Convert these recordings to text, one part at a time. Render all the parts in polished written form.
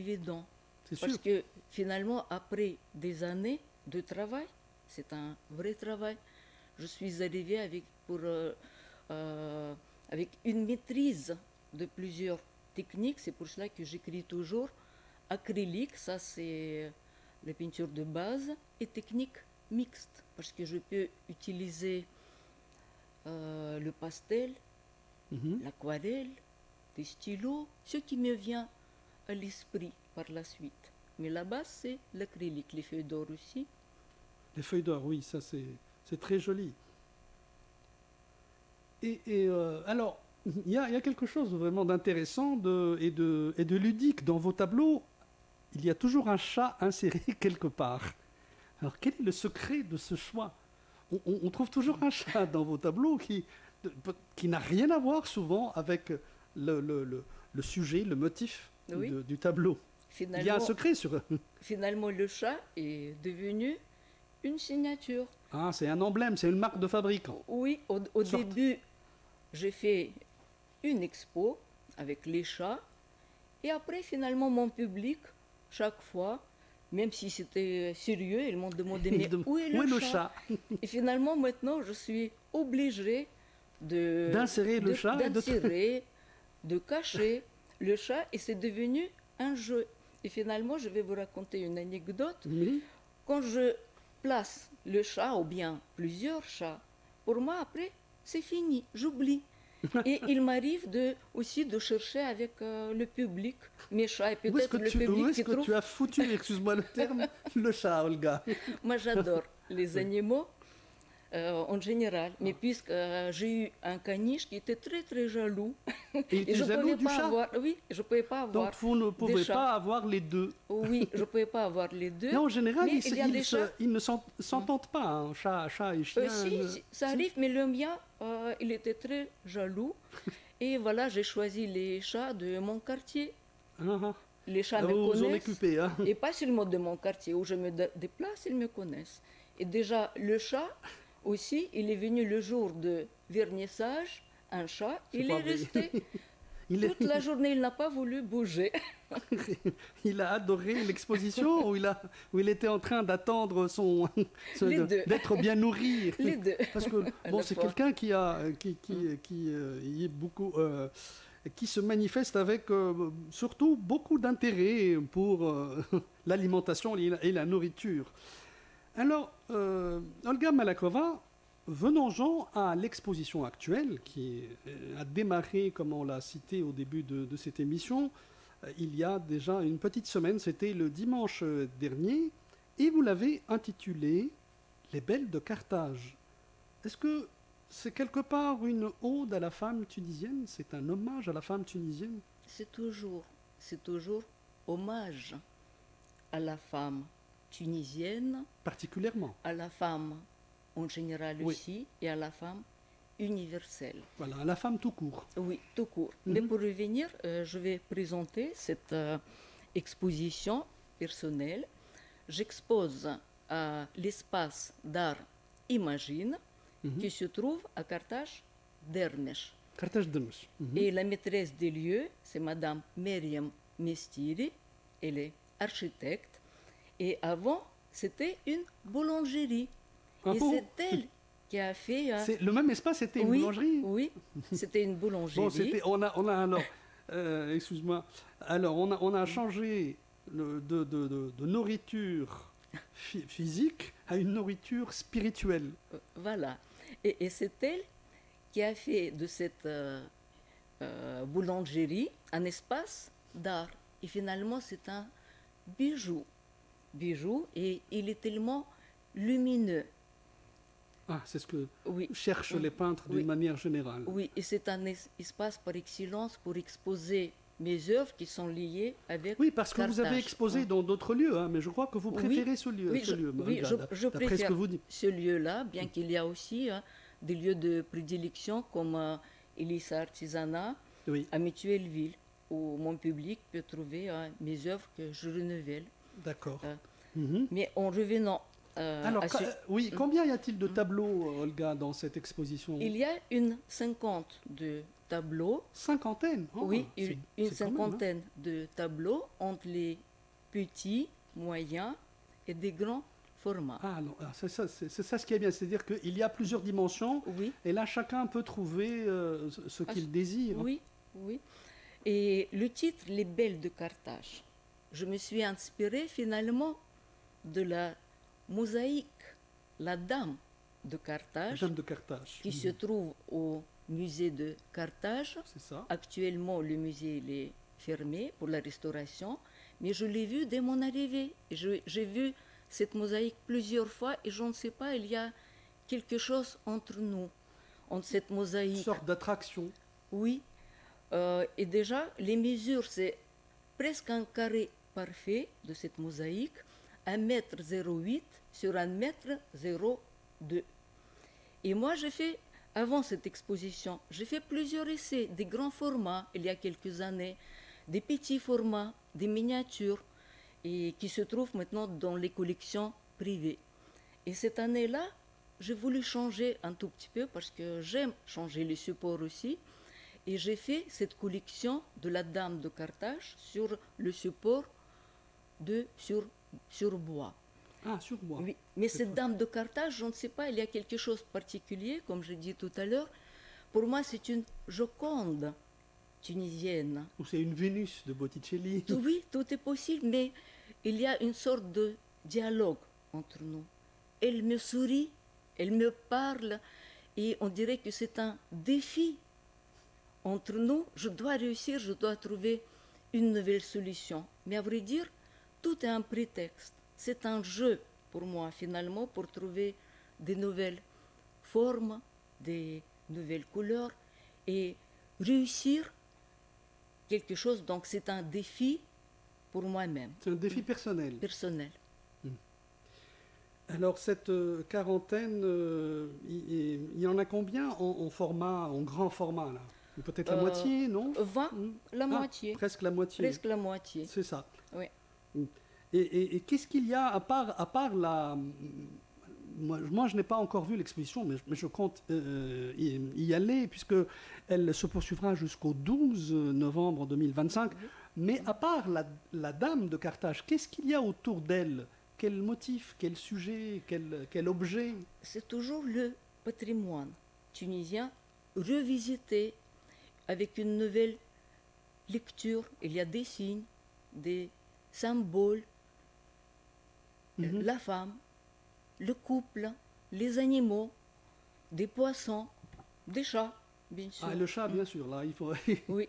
évident. C'est Parce sûr. que finalement, après des années de travail, c'est un vrai travail, je suis arrivée avec une maîtrise de plusieurs techniques. C'est pour cela que j'écris toujours acrylique, ça c'est la peinture de base, et technique mixte, parce que je peux utiliser le pastel, Mhm. l'aquarelle, des stylos, ce qui me vient à l'esprit par la suite. Mais la base, c'est l'acrylique, les feuilles d'or aussi. Les feuilles d'or, oui, ça c'est très joli. Alors, il y a quelque chose vraiment d'intéressant et de ludique dans vos tableaux. Il y a toujours un chat inséré quelque part. Alors, quel est le secret de ce choix? On trouve toujours un chat dans vos tableaux qui n'a rien à voir souvent avec le sujet, le motif Oui, du tableau. Il y a un finalement, secret sur... finalement, le chat est devenu une signature. Ah, c'est un emblème, c'est une marque de fabricant. Oui, au Sorte. début, j'ai fait une expo avec les chats. Et après, finalement, mon public, chaque fois, même si c'était sérieux, ils m'ont demandé, mais où est Où le est le chat? chat? Et finalement, maintenant, je suis obligée D'insérer le chat et de... d'insérer, de cacher le chat, et c'est devenu un jeu. Et finalement, je vais vous raconter une anecdote. Oui. Quand je place le chat, ou bien plusieurs chats, pour moi, après, c'est fini, j'oublie. Et il m'arrive aussi de chercher avec le public mes chats, et Où est-ce peut-être le public est qui que tu trouve. as foutu, excuse-moi le terme, le chat, Olga? Moi, j'adore les Oui. animaux en général, mais puisque j'ai eu un caniche qui était très très jaloux, Et il et était je jaloux pouvais du pas chat. avoir, oui, je pouvais pas Donc avoir vous ne des pouvez chats. pas avoir les deux. Oui, je pouvais pas avoir les Mais deux. en général, Mais il y a des chats. ils ne s'entendent pas, hein. Chat et chien. Si, ça Si. arrive, mais le mien, il était très jaloux. Et voilà, j'ai choisi les chats de mon quartier. Ah, ah. Les chats Ah, me vous vous en connaissent. occupez, hein. Et pas seulement de mon quartier où je me déplace, ils me connaissent. Et déjà, le chat aussi, il est venu le jour de vernissage, un chat, C'est il pas est vrai. resté Il, toute la journée, il n'a pas voulu bouger. il a adoré l'exposition où il était en train d'attendre Les deux. d'être bien nourri. Les deux. Parce que À bon, la c'est fois. quelqu'un qui y est beaucoup, qui se manifeste avec surtout beaucoup d'intérêt pour l'alimentation et la nourriture. Alors, Olga Malakova, venons-en à l'exposition actuelle qui a démarré, comme on l'a cité au début de cette émission, il y a déjà une petite semaine, c'était le dimanche dernier, et vous l'avez intitulée Les Belles de Carthage. Est-ce que c'est quelque part une ode à la femme tunisienne? C'est un hommage à la femme tunisienne? C'est toujours hommage à la femme tunisienne, Particulièrement. à la femme en général Oui. aussi, et à la femme universelle. Voilà, à la femme tout court. Oui, tout court. Mais pour revenir, je vais présenter cette exposition personnelle. J'expose à l'espace d'art Imagine, qui se trouve à Carthage d'Hermèche. Carthage Damas. Et la maîtresse des lieux, c'est Madame Myriam Mestiri, elle est architecte. Et avant, c'était une boulangerie. Ah Et bon? c'est elle qui a fait... Le même espace, c'était une boulangerie? Oui, c'était une boulangerie. Bon, on a alors, excuse-moi, alors on a changé de nourriture physique à une nourriture spirituelle. Voilà. Et c'est elle qui a fait de cette boulangerie un espace d'art. Et finalement, c'est un bijou. Et il est tellement lumineux. Ah, c'est ce que Oui. cherchent les peintres d'une manière générale. Oui, et c'est un espace par excellence pour exposer mes œuvres qui sont liées avec Oui, parce que Carthage. vous avez exposé dans d'autres lieux, hein, mais je crois que vous préférez ce lieu. Oui, ce lieu, oui, je d'après ce préfère que vous dites. ce lieu-là, bien qu'il y a aussi des lieux de prédilection comme Elisa Artisanat, Oui, à Mutuelleville, où mon public peut trouver mes œuvres que je renouvelle. d'accord. Mais en revenant Alors, combien y a-t-il de tableaux, Olga, dans cette exposition? il y a une 50 de tableaux. Cinquantaine? Oh, Oui, une c'est quand même, hein. cinquantaine de tableaux entre les petits, moyens et des grands formats. Ah non, c'est ça, c'est ça ce qui est bien, c'est-à-dire qu'il y a plusieurs dimensions, Oui, et là chacun peut trouver ce Ah, qu'il désire. oui, oui. Et le titre, Les Belles de Carthage, je me suis inspirée finalement de la mosaïque, la Dame de La Carthage, Dame de Carthage. qui se trouve au musée de Carthage. C'est ça. Actuellement, le musée il est fermé pour la restauration, mais je l'ai vu dès mon arrivée. J'ai vu cette mosaïque plusieurs fois et je ne sais pas, il y a quelque chose entre nous, entre cette Une mosaïque. sorte d'attraction. Oui, et déjà, les mesures, c'est presque un carré parfait de cette mosaïque, 1,08 m sur 1,02 m. Et moi, j'ai fait, avant cette exposition, j'ai fait plusieurs essais, des grands formats, il y a quelques années, des petits formats, des miniatures, et qui se trouvent maintenant dans les collections privées. Et cette année-là, j'ai voulu changer un tout petit peu parce que j'aime changer les supports aussi. Et j'ai fait cette collection de la Dame de Carthage sur le support sur bois. Ah, sur bois. Oui, mais C'est cette vrai. Dame de Carthage, je ne sais pas, il y a quelque chose de particulier, comme je dis tout à l'heure. Pour moi, c'est une Joconde tunisienne. Ou c'est une Vénus de Botticelli. Oui, tout est possible, mais il y a une sorte de dialogue entre nous. Elle me sourit, elle me parle, et on dirait que c'est un défi entre nous. Je dois réussir, je dois trouver une nouvelle solution. Mais à vrai dire, tout est un prétexte. C'est un jeu pour moi, finalement, pour trouver des nouvelles formes, des nouvelles couleurs et réussir quelque chose. Donc c'est un défi pour moi-même, C'est un défi personnel. personnel. Alors cette quarantaine, il y en a combien en format, en grand format là? Ou peut-être la moitié, non? 20, la Ah, moitié. presque la moitié. Presque la moitié. C'est ça. Oui. Et qu'est-ce qu'il y a à part la... Moi, je n'ai pas encore vu l'exposition, mais je compte y aller, puisque elle se poursuivra jusqu'au 12 novembre 2025. Mais à part la Dame de Carthage, qu'est-ce qu'il y a autour d'elle? Quel motif, quel sujet, quel objet? C'est toujours le patrimoine tunisien revisité avec une nouvelle lecture. Il y a des signes, des symboles, Mhm. la femme, le couple, les animaux, des poissons, des chats, bien sûr. Ah, et le chat, bien sûr, là, il faut... Oui,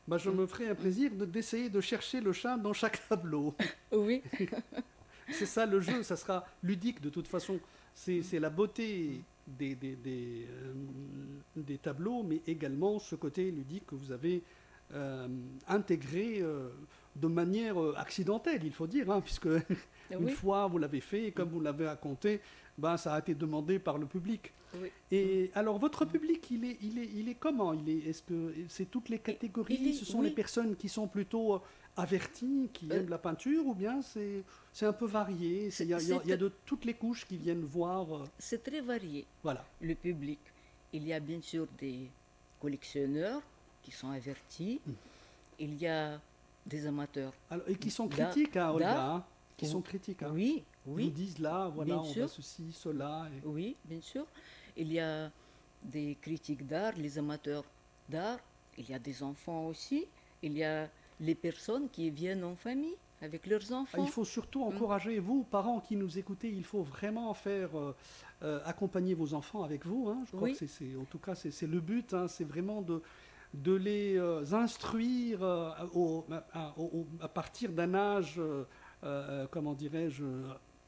Bah, je me ferai un plaisir d'essayer de chercher le chat dans chaque tableau. oui, C'est ça le jeu, ça sera ludique de toute façon. C'est la beauté des tableaux, mais également ce côté ludique que vous avez intégré de manière accidentelle, il faut dire, hein, puisque une oui, fois vous l'avez fait, et comme vous l'avez raconté, ben, ça a été demandé par le public. oui. Et alors votre public, il est comment? Est-ce que c'est toutes les catégories? Ce sont oui. les personnes qui sont plutôt avertis, qui aiment la peinture, ou bien c'est un peu varié? Il y a de toutes les couches qui viennent voir. C'est très varié, Voilà. le public. Il y a bien sûr des collectionneurs qui sont avertis. Il y a des amateurs. Alors, et qui sont D'art- critiques, hein, Olga, d'art. hein, qui sont critiques. Hein. Oui, Ils nous oui, disent là, voilà, bien on sûr. va ceci, cela. oui, bien sûr. Il y a des critiques d'art, les amateurs d'art. Il y a des enfants aussi. Il y a les personnes qui viennent en famille avec leurs enfants. Il faut surtout encourager, vous, parents qui nous écoutez, il faut vraiment faire accompagner vos enfants avec vous. Hein. Je crois Oui. que en tout cas, c'est le but, hein, c'est vraiment de les instruire à partir d'un âge, comment dirais-je,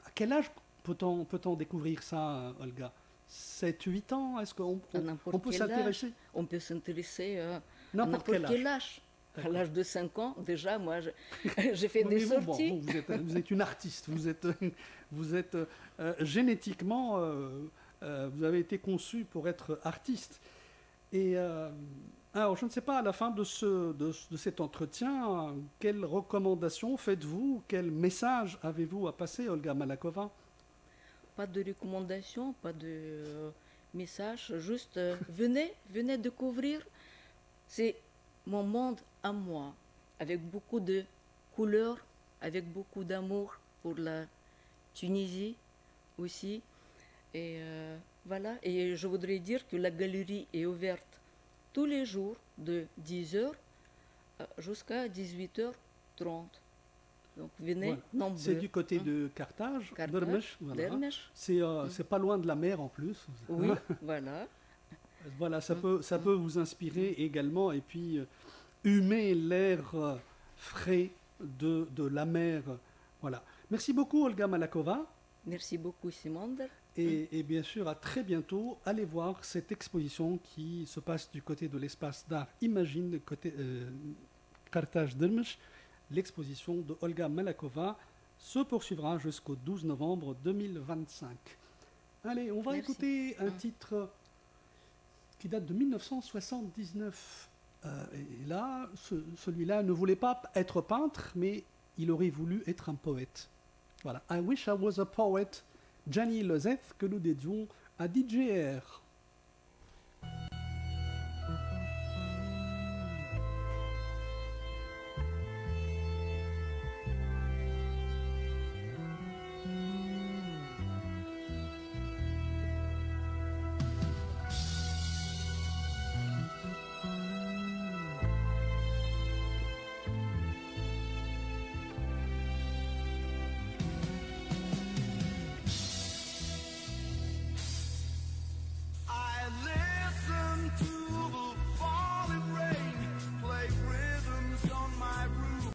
à quel âge peut-on découvrir ça, Olga? 7, 8 ans? Est-ce qu'on À n'importe on peut quel âge. s'intéresser? On peut s'intéresser à N'importe n'importe quel quel âge. À l'âge de 5 ans, déjà, moi, j'ai fait Mais des vous, bon, sorties. vous êtes une artiste, vous êtes génétiquement, vous avez été conçu pour être artiste. Et alors, je ne sais pas, à la fin de cet entretien, quelles recommandations faites-vous, quel message avez-vous à passer, Olga Malakova? Pas de recommandations, pas de messages, juste venez découvrir c'est mon monde à moi, avec beaucoup de couleurs, avec beaucoup d'amour pour la Tunisie aussi. Et voilà, et je voudrais dire que la galerie est ouverte tous les jours de 10h jusqu'à 18h30. Donc venez Voilà. nombreux. C'est du côté hein. de Carthage, Carthage, Dermesh, voilà. Dermesh. C'est pas loin de la mer en plus. Oui, voilà. Voilà, ça peut vous inspirer également et puis humer l'air frais de la mer. Voilà. Merci beaucoup Olga Malakova Merci beaucoup, Simonder. et bien sûr à très bientôt. Allez voir cette exposition qui se passe du côté de l'espace d'art Imagine, côté Carthage Dermesh. L'exposition de Olga Malakova se poursuivra jusqu'au 12 novembre 2025. Allez, on va Merci. écouter un titre qui date de 1979. Et là, celui-là ne voulait pas être peintre, mais il aurait voulu être un poète. Voilà. I wish I was a poet, Gianni Lozeth, que nous dédions à DJ R.